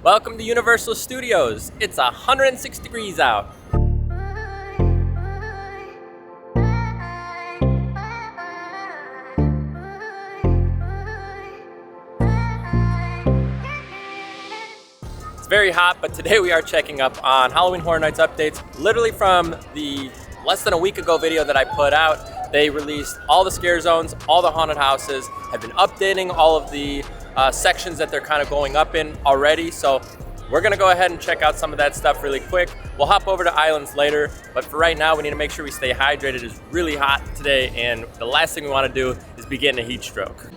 Welcome to Universal Studios. It's 106 degrees out. It's very hot, but today we are checking up on Halloween Horror Nights updates. Literally from the less than a week ago video that I put out, they released all the scare zones, all the haunted houses, have been updating all of the sections that they're kind of going up in already. So we're gonna go ahead and check out some of that stuff really quick. We'll hop over to islands later, but for right now, we need to make sure we stay hydrated. It's really hot today, and the last thing we wanna do is be getting a heat stroke.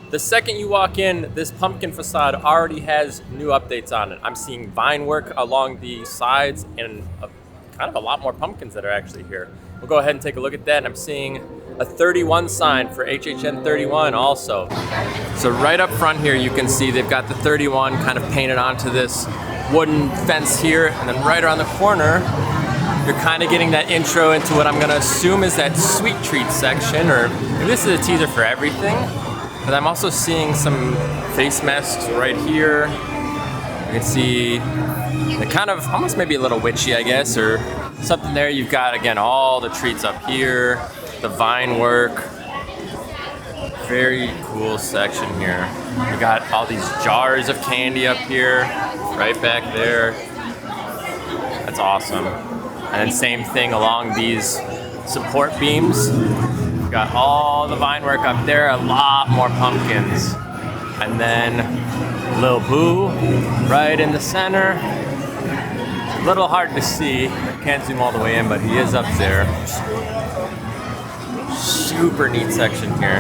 The second you walk in, this pumpkin facade already has new updates on it. I'm seeing vine work along the sides and kind of a lot more pumpkins that are actually here. We'll go ahead and take a look at that. And I'm seeing a 31 sign for HHN 31 also. So right up front here, you can see they've got the 31 kind of painted onto this wooden fence here. And then right around the corner, you're kind of getting that intro into what I'm gonna assume is that sweet treat section, or maybe this is a teaser for everything. But I'm also seeing some face masks right here. You can see the kind of almost maybe a little witchy, I guess, or something there. You've got, again, all the treats up here, the vine work. Very cool section here. You got all these jars of candy up here, right back there. That's awesome. And then same thing along these support beams. You've got all the vine work up there, a lot more pumpkins. And then Lil Boo right in the center. A little hard to see. I can't zoom all the way in, but he is up there. Super neat section here.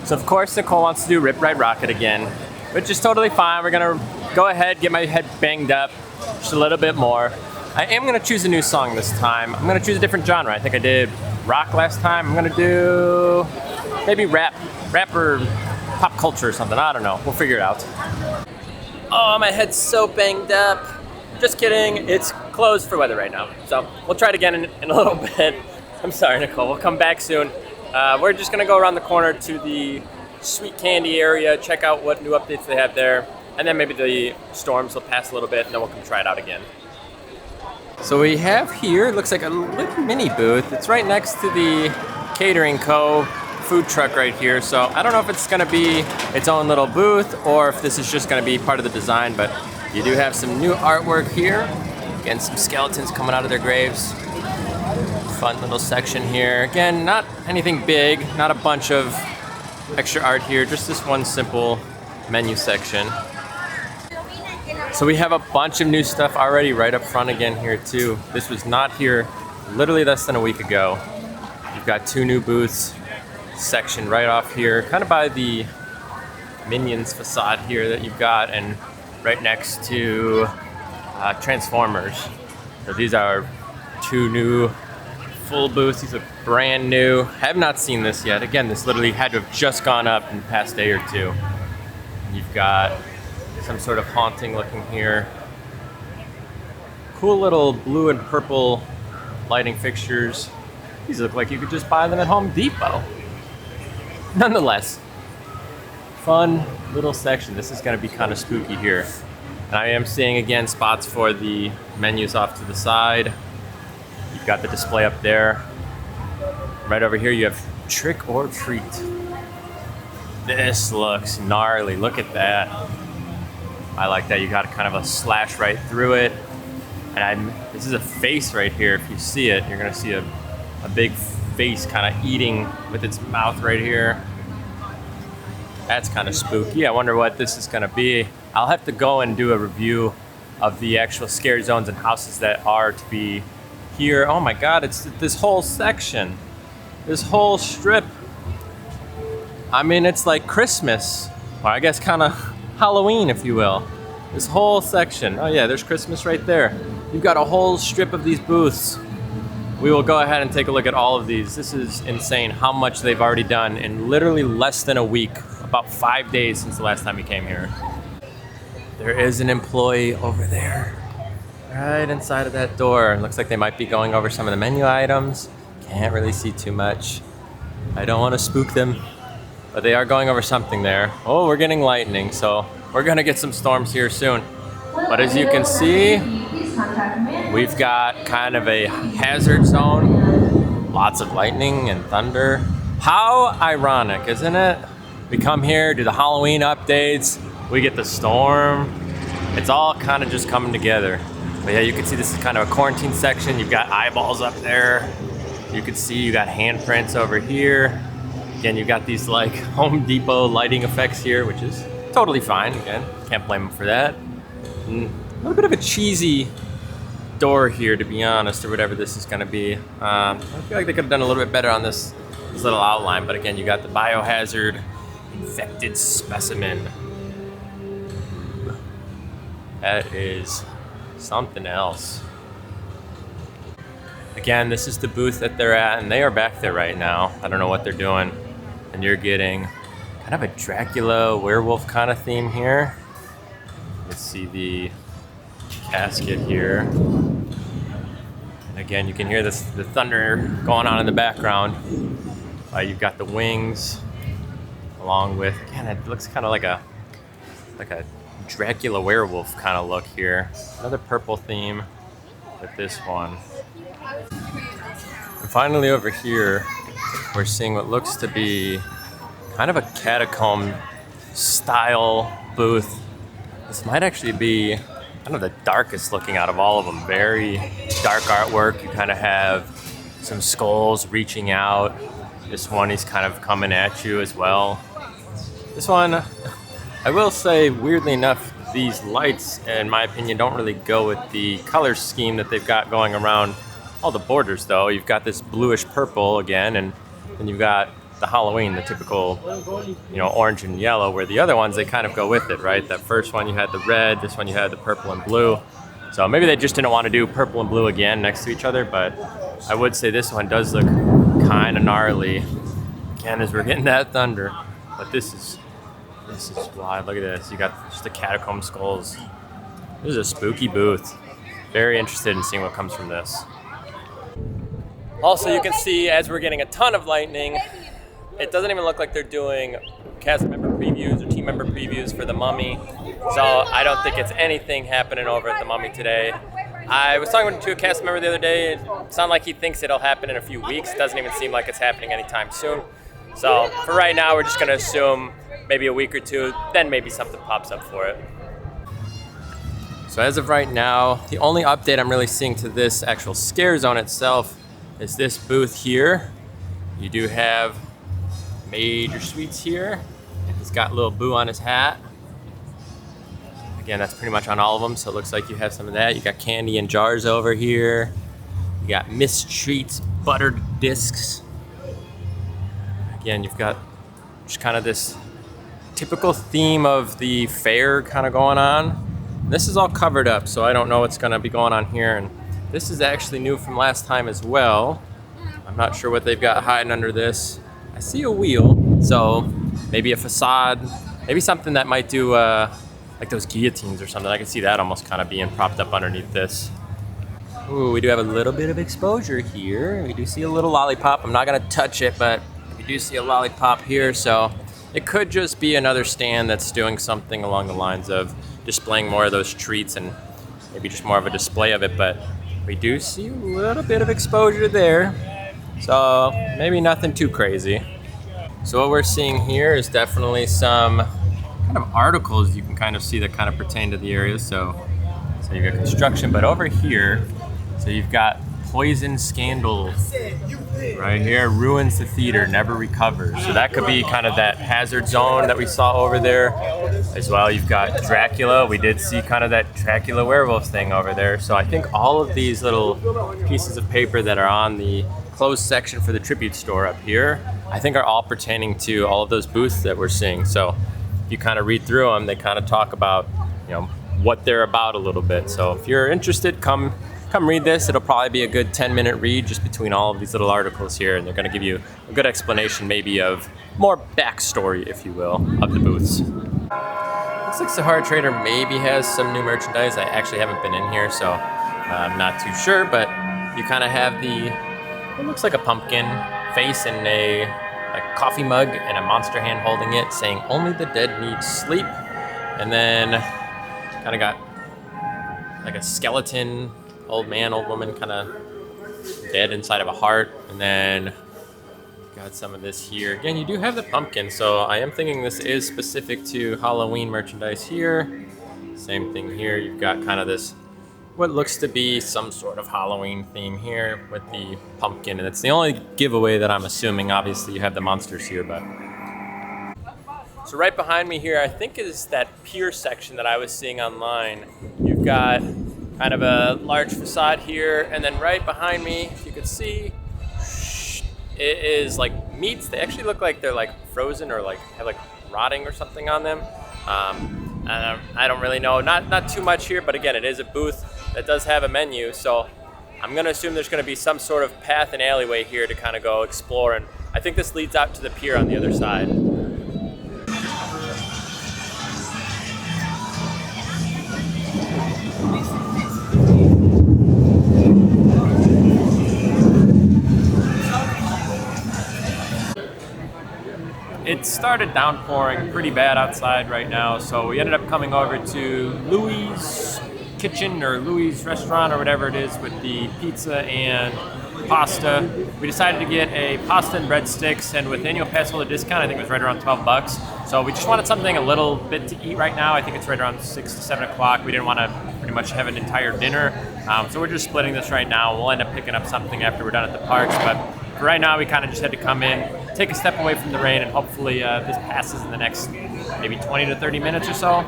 So of course Nicole wants to do Ripride Rocket again, which is totally fine. We're gonna go ahead, get my head banged up just a little bit more. I am gonna choose a new song this time. I'm gonna choose a different genre. I think I did rock last time. I'm gonna do maybe rap or pop culture or something. I don't know. We'll figure it out. Oh, my head's so banged up. Just kidding. It's closed for weather right now. So we'll try it again in a little bit. I'm sorry, Nicole. We'll come back soon. We're just gonna go around the corner to the sweet candy area, check out what new updates they have there, and then maybe the storms will pass a little bit, and then we'll come try it out again. So we have here, it looks like a little mini booth. It's right next to the Catering Co. food truck right here. So I don't know if it's gonna be its own little booth or if this is just gonna be part of the design, but you do have some new artwork here. Again, some skeletons coming out of their graves. Fun little section here. Again, not anything big, not a bunch of extra art here, just this one simple menu section. So we have a bunch of new stuff already right up front again here too. This was not here literally less than a week ago. You've got two new booths section right off here, kind of by the Minions facade here that you've got, and right next to Transformers. So these are two new full booths. These are brand new. Have not seen this yet. Again, this literally had to have just gone up in the past day or two. You've got some sort of haunting looking here. Cool little blue and purple lighting fixtures. These look like you could just buy them at Home Depot. Nonetheless, fun little section. This is going to be kind of spooky here. And I am seeing again spots for the menus off to the side. You've got the display up there. Right over here you have Trick or Treat. This looks gnarly. Look at that. I like that. You got kind of a slash right through it. And this is a face right here. If you see it, you're going to see a big face kind of eating with its mouth right here. That's kind of spooky. I wonder what this is going to be. I'll have to go and do a review of the actual scare zones and houses that are to be here. Oh my God, it's this whole section. This whole strip. I mean, it's like Christmas. Or I guess kind of Halloween, if you will. This whole section. Oh yeah, there's Christmas right there. You've got a whole strip of these booths. We will go ahead and take a look at all of these. This is insane how much they've already done in literally less than a week. About 5 days since the last time we came here. There is an employee over there, right inside of that door. It looks like they might be going over some of the menu items. Can't really see too much. I don't want to spook them, but they are going over something there. Oh, we're getting lightning, so we're gonna get some storms here soon. But as you can see, we've got kind of a hazard zone. Lots of lightning and thunder. How ironic, isn't it? We come here, do the Halloween updates, we get the storm. It's all kind of just coming together. But yeah, you can see this is kind of a quarantine section. You've got eyeballs up there. You can see you got handprints over here. Again, you've got these like Home Depot lighting effects here, which is totally fine. Again, can't blame them for that. And a little bit of a cheesy door here, to be honest, or whatever this is gonna be. I feel like they could have done a little bit better on this little outline, but again, you got the biohazard infected specimen. That is something else. Again, this is the booth that they're at, and they are back there right now. I don't know what they're doing. And you're getting kind of a Dracula werewolf kind of theme here. Let's see the casket here. And again, you can hear the thunder going on in the background. You've got the wings, along with, again, it looks kind of like a Dracula werewolf kind of look here. Another purple theme with this one. And finally over here, we're seeing what looks to be kind of a catacomb style booth. This might actually be kind of the darkest looking out of all of them. Very dark artwork. You kind of have some skulls reaching out. This one is kind of coming at you as well. This one, I will say, weirdly enough, these lights, in my opinion, don't really go with the color scheme that they've got going around all the borders, though. You've got this bluish purple again, and then you've got the Halloween, the typical, orange and yellow, where the other ones, they kind of go with it, right? That first one you had the red, this one you had the purple and blue. So maybe they just didn't want to do purple and blue again next to each other, but I would say this one does look kind of gnarly. Again, as we're getting that thunder, but this is wild. Look at this. You got just the catacomb skulls. This is a spooky booth. Very interested in seeing what comes from this. Also, you can see as we're getting a ton of lightning, it doesn't even look like they're doing cast member previews or team member previews for The Mummy. So I don't think it's anything happening over at The Mummy today. I was talking to a cast member the other day. It sounded like he thinks it'll happen in a few weeks. It doesn't even seem like it's happening anytime soon. So for right now, we're just gonna assume maybe a week or two, then maybe something pops up for it. So as of right now, the only update I'm really seeing to this actual scare zone itself is this booth here. You do have Major Sweets here. He's got Lil Boo on his hat. Again, that's pretty much on all of them, so it looks like you have some of that. You got candy in jars over here. You got Miss Treats buttered discs. Again, you've got just kind of this typical theme of the fair kind of going on. This is all covered up, so I don't know what's gonna be going on here. And this is actually new from last time as well. I'm not sure what they've got hiding under this. I see a wheel, so maybe a facade, maybe something that might do like those guillotines or something. I can see that almost kind of being propped up underneath this. Ooh, we do have a little bit of exposure here. We do see a little lollipop. I'm not gonna touch it, but we do see a lollipop here, so it could just be another stand that's doing something along the lines of displaying more of those treats and maybe just more of a display of it, but we do see a little bit of exposure there, so maybe nothing too crazy. So what we're seeing here is definitely some kind of articles you can kind of see that kind of pertain to the area. So you got construction, but over here, so you've got poison scandal right here, ruins the theater, never recovers. So that could be kind of that hazard zone that we saw over there as well. You've got Dracula. We did see kind of that Dracula werewolf thing over there. So I think all of these little pieces of paper that are on the closed section for the tribute store up here, I think are all pertaining to all of those booths that we're seeing. So if you kind of read through them, they kind of talk about, what they're about a little bit. So if you're interested, come read this. It'll probably be a good 10-minute read just between all of these little articles here, and they're going to give you a good explanation maybe of more backstory, if you will, of the booths. Looks like Sahara Trader maybe has some new merchandise. I actually haven't been in here, so I'm not too sure, but you kind of have it looks like a pumpkin face in a coffee mug and a monster hand holding it, saying only the dead need sleep. And then kind of got like a skeleton, old man, old woman, kind of dead inside of a heart. And then got some of this here. Again, you do have the pumpkin, so I am thinking this is specific to Halloween merchandise here. Same thing here. You've got kind of this, what looks to be some sort of Halloween theme here with the pumpkin. And it's the only giveaway that I'm assuming. Obviously, you have the monsters here, but... So right behind me here, I think is that pier section that I was seeing online. You've got kind of a large facade here, and then right behind me, if you could see, it is like meats. They actually look like they're like frozen or like have like rotting or something on them. I don't really know, not too much here, but again, it is a booth that does have a menu, so I'm gonna assume there's gonna be some sort of path and alleyway here to kind of go explore, and I think this leads out to the pier on the other side. It started downpouring pretty bad outside right now, so we ended up coming over to Louie's kitchen or Louie's restaurant or whatever it is with the pizza and pasta. We decided to get a pasta and breadsticks, and with annual pass holder discount, I think it was right around 12 bucks. So we just wanted something a little bit to eat right now. I think it's right around 6 to 7 o'clock. We didn't want to pretty much have an entire dinner. So we're just splitting this right now. We'll end up picking up something after we're done at the parks, but for right now, we kind of just had to come in, take a step away from the rain, and hopefully this passes in the next maybe 20 to 30 minutes or so.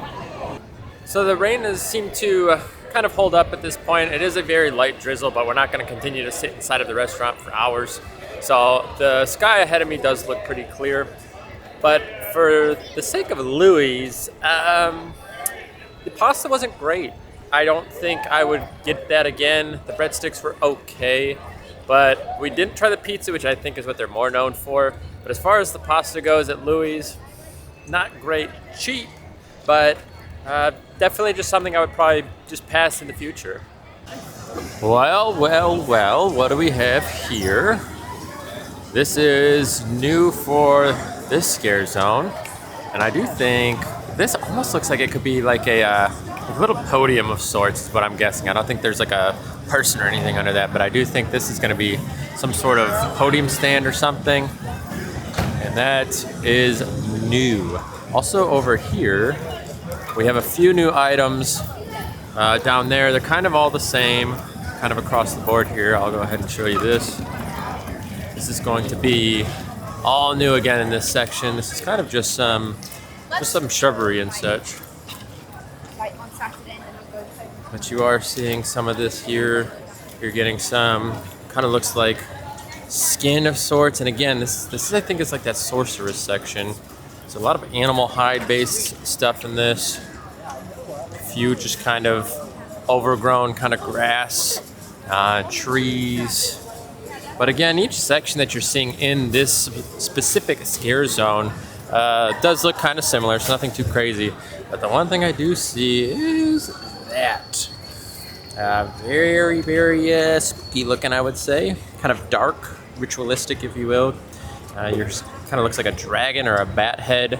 So the rain has seemed to kind of hold up at this point. It is a very light drizzle, but we're not going to continue to sit inside of the restaurant for hours. So the sky ahead of me does look pretty clear. But for the sake of Louie's, the pasta wasn't great. I don't think I would get that again. The breadsticks were okay, but we didn't try the pizza, which I think is what they're more known for. But as far as the pasta goes at Louie's, not great. Cheap, but definitely just something I would probably just pass in the future. Well, what do we have here? This is new for this scare zone, and I do think this almost looks like it could be like a little podium of sorts, is what I'm guessing. I don't think there's like a person or anything under that, but I do think this is going to be some sort of podium stand or something, and that is new. Also over here, we have a few new items down there. They're kind of all the same, kind of across the board here. I'll go ahead and show you this. This is going to be all new again in this section. This is kind of just some shrubbery and such. But you are seeing some of this here. You're getting some, kind of looks like skin of sorts. And again, this is, I think it's like that sorceress section. There's a lot of animal hide based stuff in this. A few just kind of overgrown kind of grass, trees. But again, each section that you're seeing in this specific scare zone does look kind of similar. It's nothing too crazy. But the one thing I do see is that. Very, very spooky looking, I would say. Kind of dark, ritualistic, if you will. You're kind of looks like a dragon or a bat head.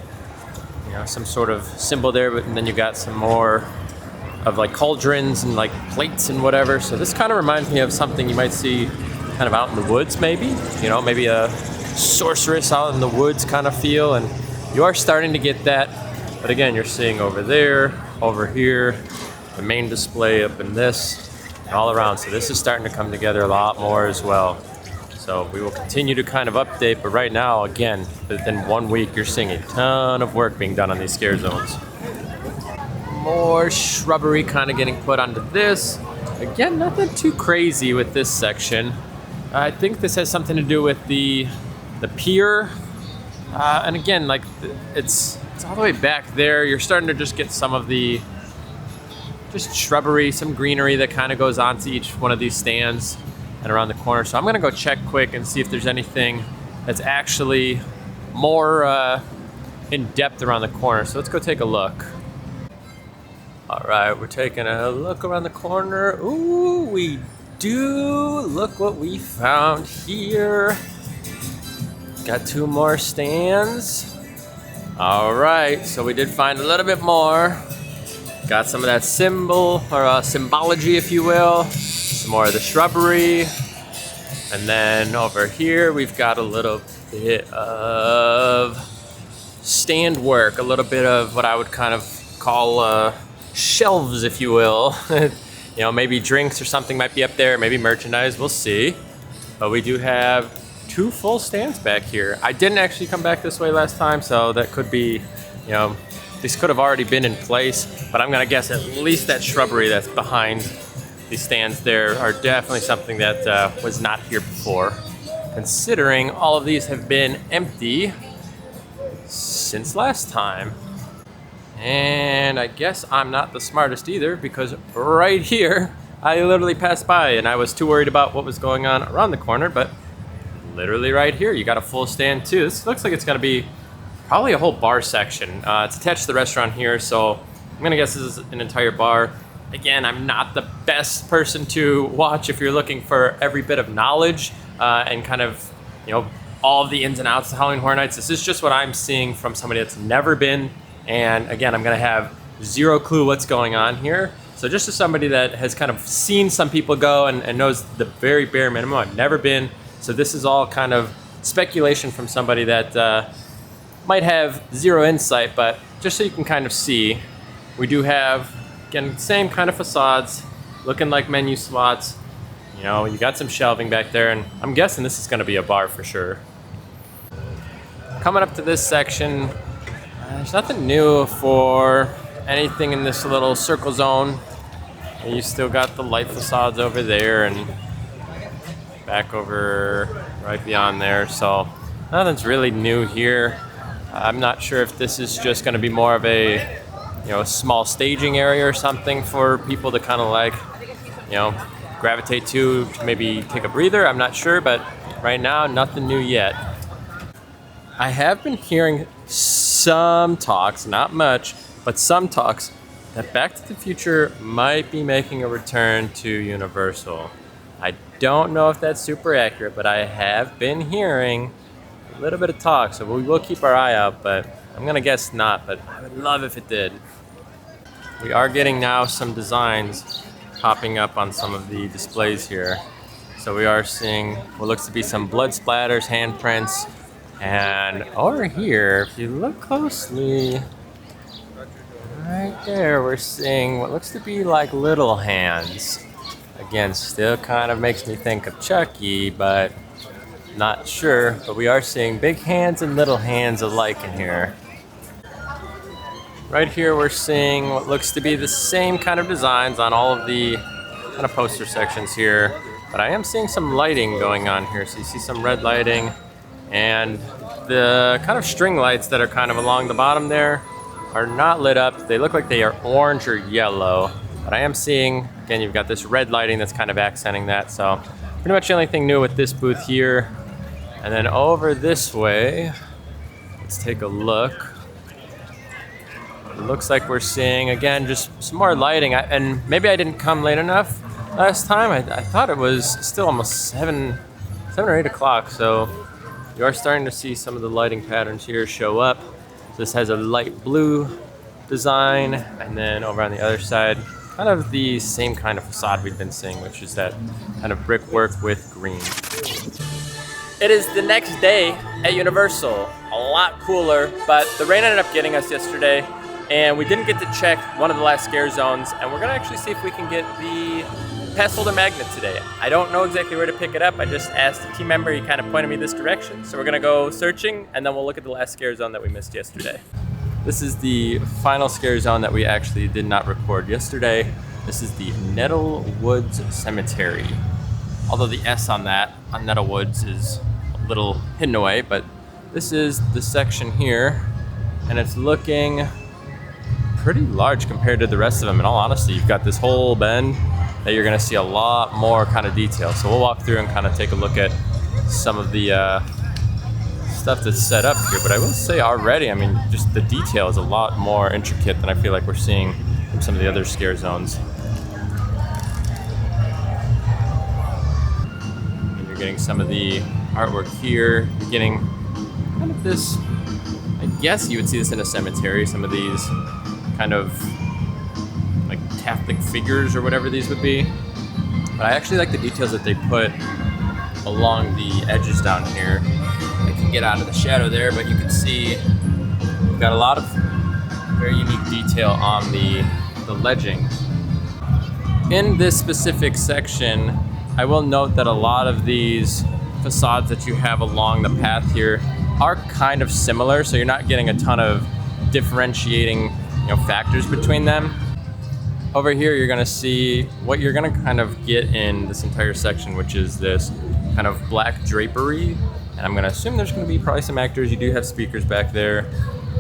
You know, some sort of symbol there, but and then you got some more of like cauldrons and like plates and whatever. So this kind of reminds me of something you might see kind of out in the woods, maybe. You know, maybe a sorceress out in the woods kind of feel, and you are starting to get that. But again, you're seeing over there, over here, the main display up in this, and all around. So this is starting to come together a lot more as well. So we will continue to kind of update, but right now, again, within 1 week, you're seeing a ton of work being done on these scare zones. More shrubbery kind of getting put onto this. Again, nothing too crazy with this section. I think this has something to do with the pier. And again, like it's all the way back there. You're starting to just get some of the just shrubbery, some greenery that kind of goes onto each one of these stands and around the corner. So I'm gonna go check quick and see if there's anything that's actually more in depth around the corner. So let's go take a look. All right, we're taking a look around the corner. Ooh, we do. Look what we found here. Got 2 more stands. All right, so we did find a little bit more. Got some of that symbol, or symbology, if you will. Some more of the shrubbery. And then over here, we've got a little bit of stand work, a little bit of what I would kind of call shelves, if you will. You know, maybe drinks or something might be up there, maybe merchandise, we'll see. But we do have 2 full stands back here. I didn't actually come back this way last time, so that could be, you know, these could have already been in place, but I'm gonna guess at least that shrubbery that's behind these stands there are definitely something that was not here before, considering all of these have been empty since last time. And I guess I'm not the smartest either, because right here, I literally passed by and I was too worried about what was going on around the corner, but literally right here, you got a full stand too. This looks like it's gonna be probably a whole bar section. It's attached to the restaurant here, so I'm gonna guess this is an entire bar. Again, I'm not the best person to watch if you're looking for every bit of knowledge and kind of, you know, all of the ins and outs of Halloween Horror Nights. This is just what I'm seeing from somebody that's never been. And again, I'm gonna have zero clue what's going on here. So just as somebody that has kind of seen some people go and knows the very bare minimum, I've never been. So this is all kind of speculation from somebody that might have zero insight, but just so you can kind of see, we do have, again, same kind of facades, looking like menu slots. You know, you got some shelving back there, and I'm guessing this is gonna be a bar for sure. Coming up to this section, there's nothing new for anything in this little circle zone. You still got the light facades over there and back over right beyond there, so nothing's really new here. I'm not sure if this is just going to be more of a, you know, small staging area or something for people to kind of like, you know, gravitate to maybe take a breather. I'm not sure, but right now, nothing new yet. I have been hearing some talks, not much, but some talks that Back to the Future might be making a return to Universal. I don't know if that's super accurate, but I have been hearing a little bit of talk, so we will keep our eye out, but I'm gonna guess not, but I would love if it did. We are getting now some designs popping up on some of the displays here. So we are seeing what looks to be some blood splatters, handprints, and over here, if you look closely, right there, we're seeing what looks to be like little hands. Again, still kind of makes me think of Chucky, but not sure. But we are seeing big hands and little hands alike in here. Right here, we're seeing what looks to be the same kind of designs on all of the kind of poster sections here. But I am seeing some lighting going on here. So you see some red lighting and the kind of string lights that are kind of along the bottom there are not lit up. They look like they are orange or yellow. But I am seeing, again, you've got this red lighting that's kind of accenting that. So pretty much the only thing new with this booth here. And then over this way, let's take a look. It looks like we're seeing, again, just some more lighting. And maybe I didn't come late enough last time. I thought it was still almost 7 or 8 o'clock. So you are starting to see some of the lighting patterns here show up. This has a light blue design. And then over on the other side, kind of the same kind of facade we've been seeing, which is that kind of brickwork with green. It is the next day at Universal. A lot cooler, but the rain ended up getting us yesterday, and we didn't get to check one of the last scare zones, and we're gonna actually see if we can get the pass holder magnet today. I don't know exactly where to pick it up. I just asked a team member, he kind of pointed me this direction. So we're gonna go searching, and then we'll look at the last scare zone that we missed yesterday. This is the final scare zone that we actually did not record yesterday. This is the Nettlewoods Cemetery. Although the S on that, on Nettlewoods, is a little hidden away, but this is the section here, and it's looking pretty large compared to the rest of them. In all honesty, you've got this whole bend that you're gonna see a lot more kind of detail. So we'll walk through and kind of take a look at some of the stuff that's set up here. But I will say already, I mean, just the detail is a lot more intricate than I feel like we're seeing from some of the other scare zones. And you're getting some of the artwork here. You're getting kind of this, I guess you would see this in a cemetery, some of these kind of like Catholic figures or whatever these would be. But I actually like the details that they put along the edges down here. I can get out of the shadow there, but you can see we've got a lot of very unique detail on the ledging. In this specific section, I will note that a lot of these facades that you have along the path here are kind of similar, so you're not getting a ton of differentiating, factors between them. Over here, you're gonna see what you're gonna kind of get in this entire section, which is this kind of black drapery. And I'm gonna assume there's gonna be probably some actors. You do have speakers back there.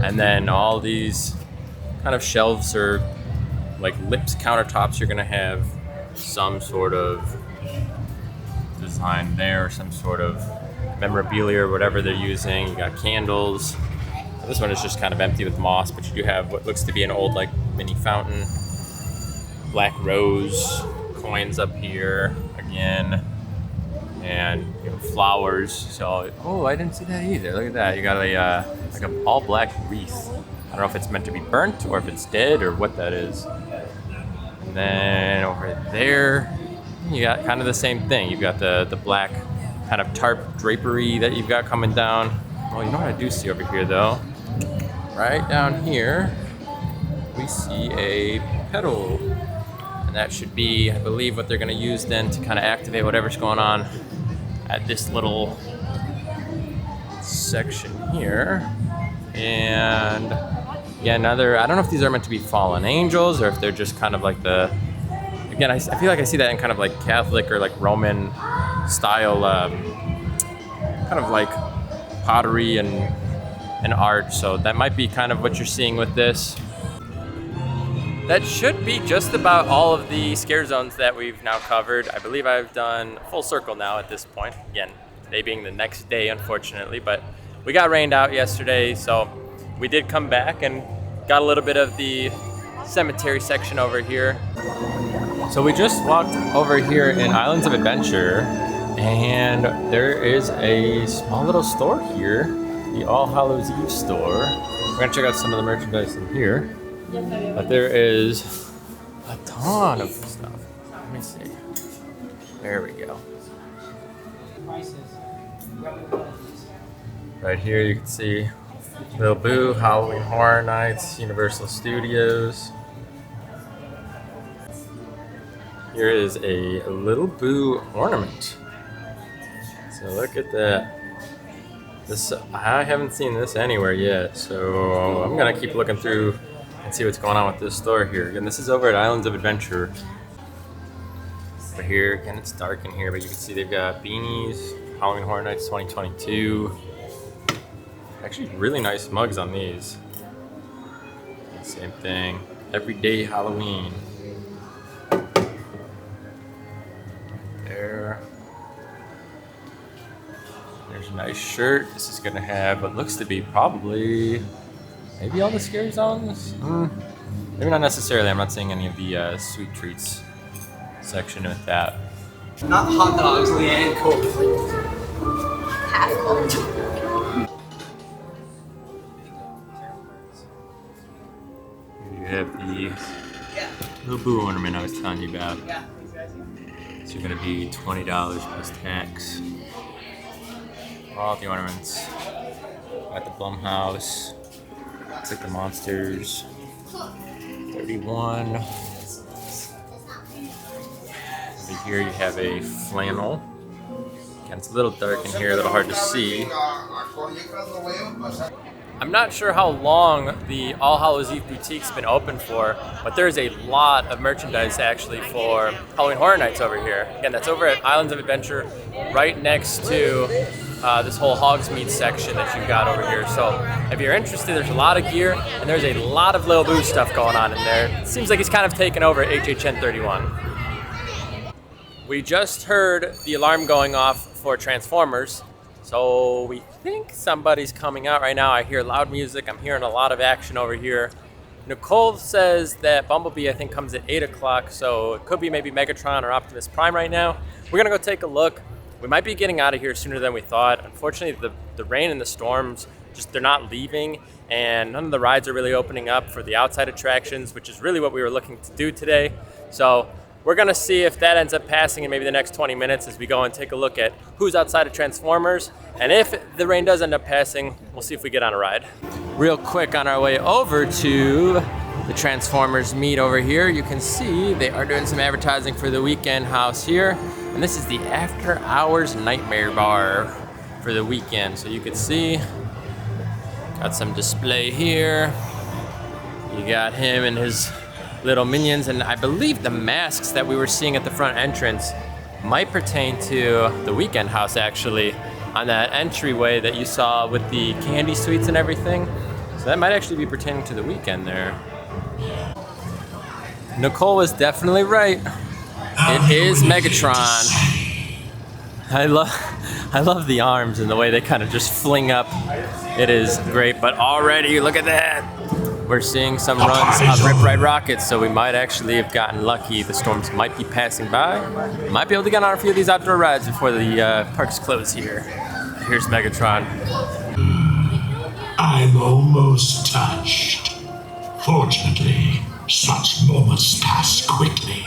And then all these kind of shelves or like lips countertops, you're gonna have some sort of design there, some sort of memorabilia or whatever they're using. You got candles. This one is just kind of empty with moss, but you do have what looks to be an old like mini fountain. Black rose coins up here again, and flowers. So, oh, I didn't see that either. Look at that. You got a like a all black wreath. I don't know if it's meant to be burnt or if it's dead or what that is. And then over there, you got kind of the same thing. You've got the black kind of tarp drapery that you've got coming down. Well, you know what I do see over here though? Right down here, we see a pedal. And that should be, I believe, what they're gonna use then to kind of activate whatever's going on at this little section here. And yeah, another, I don't know if these are meant to be fallen angels or if they're just kind of like again, I feel like I see that in kind of like Catholic or like Roman style, kind of like pottery and art. So that might be kind of what you're seeing with this. That should be just about all of the scare zones that we've now covered. I believe I've done a full circle now at this point. Again, today being the next day, unfortunately, but we got rained out yesterday, so we did come back and got a little bit of the cemetery section over here. So we just walked over here in Islands of Adventure, and there is a small little store here, the All Hallows Eve store. We're gonna check out some of the merchandise in here. But there is a ton of stuff. Let me see. There we go. Right here you can see Lil Boo, Halloween Horror Nights, Universal Studios. Here is a Lil Boo ornament. So look at that. This, I haven't seen this anywhere yet, so I'm gonna keep looking through and see what's going on with this store here. Again, this is over at Islands of Adventure. But here, again, it's dark in here, but you can see they've got beanies, Halloween Horror Nights 2022. Actually, really nice mugs on these. Same thing, everyday Halloween. There. There's a nice shirt. This is gonna have what looks to be probably maybe all the scare zones? Maybe not necessarily. I'm not seeing any of the sweet treats section with that. Not hot dogs, Leanne, cold. Half cold. Here you have the Lil Boo ornament I was telling you about. It's gonna be $20 plus tax. All the ornaments. Got the Blumhouse. Looks like the monsters. 31. Over here you have a flannel. Again, it's a little dark in here, a little hard to see. I'm not sure how long the All Hallows Eve Boutique's been open for, but there's a lot of merchandise actually for Halloween Horror Nights over here. Again, that's over at Islands of Adventure, right next to this whole Hogsmeade section that you've got over here. So if you're interested, there's a lot of gear, and there's a lot of Lil Boo stuff going on in there. It seems like he's kind of taken over HHN 31. We just heard the alarm going off for Transformers, so we think somebody's coming out right now. I hear loud music. I'm hearing a lot of action over here. Nicole says that Bumblebee, I think, comes at 8 o'clock, so it could be maybe Megatron or Optimus Prime right now. We're gonna go take a look. We might be getting out of here sooner than we thought. Unfortunately, the rain and the storms they're not leaving, and none of the rides are really opening up for the outside attractions, which is really what we were looking to do today. So we're gonna see if that ends up passing in maybe the next 20 minutes as we go and take a look at who's outside of Transformers. And if the rain does end up passing, we'll see if we get on a ride. Real quick, on our way over to the Transformers meet over here, you can see they are doing some advertising for the Weeknd house here. And this is the After Hours Nightmare Bar for the Weeknd. So you can see, got some display here. You got him and his little minions, and I believe the masks that we were seeing at the front entrance might pertain to the Weeknd house, actually, on that entryway that you saw with the candy sweets and everything. So that might actually be pertaining to the Weeknd there. Nicole was definitely right. It is Megatron. I love the arms and the way they kind of just fling up. It is great, but already, look at that. We're seeing some runs of Ripride rockets, so we might actually have gotten lucky. The storms might be passing by. Might be able to get on a few of these outdoor rides before the parks close here. Here's Megatron. I'm almost touched. Fortunately, such moments pass quickly.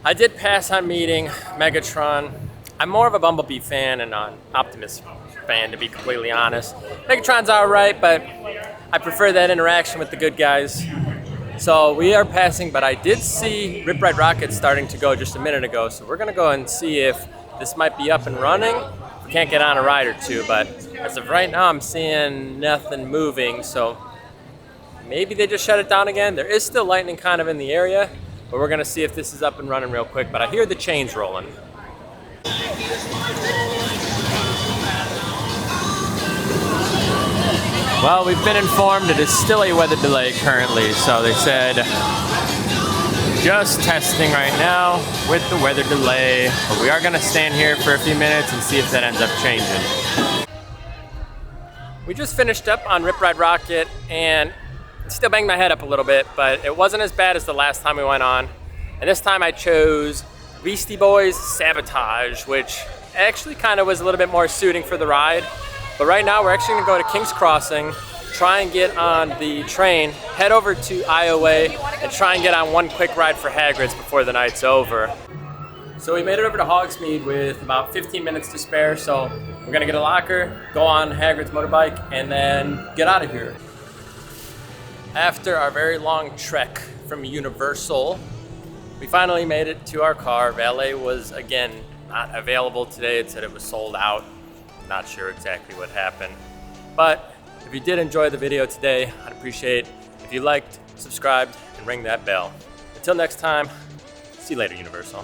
I did pass on meeting Megatron. I'm more of a Bumblebee fan and an Optimus fan, to be completely honest. Megatron's alright, but I prefer that interaction with the good guys. So we are passing, but I did see Ripride rockets starting to go just a minute ago, so we're gonna go and see if this might be up and running. We can't get on a ride or two, but as of right now, I'm seeing nothing moving, so maybe they just shut it down again. There is still lightning kind of in the area, but we're gonna see if this is up and running real quick, but I hear the chains rolling. Well, we've been informed it is still a weather delay currently, so they said just testing right now with the weather delay, but we are gonna stand here for a few minutes and see if that ends up changing. We just finished up on Ripride Rocket and still banged my head up a little bit, but it wasn't as bad as the last time we went on. And this time I chose Beastie Boys Sabotage, which actually kind of was a little bit more suiting for the ride. But right now we're actually gonna go to King's Crossing, try and get on the train, head over to Iowa, and try and get on one quick ride for Hagrid's before the night's over. So we made it over to Hogsmeade with about 15 minutes to spare, so we're gonna get a locker, go on Hagrid's motorbike, and then get out of here. After our very long trek from Universal, we finally made it to our car. Valet was, again, not available today. It said it was sold out. Not sure exactly what happened. But if you did enjoy the video today, I'd appreciate if you liked, subscribed, and ring that bell. Until next time, see you later, Universal.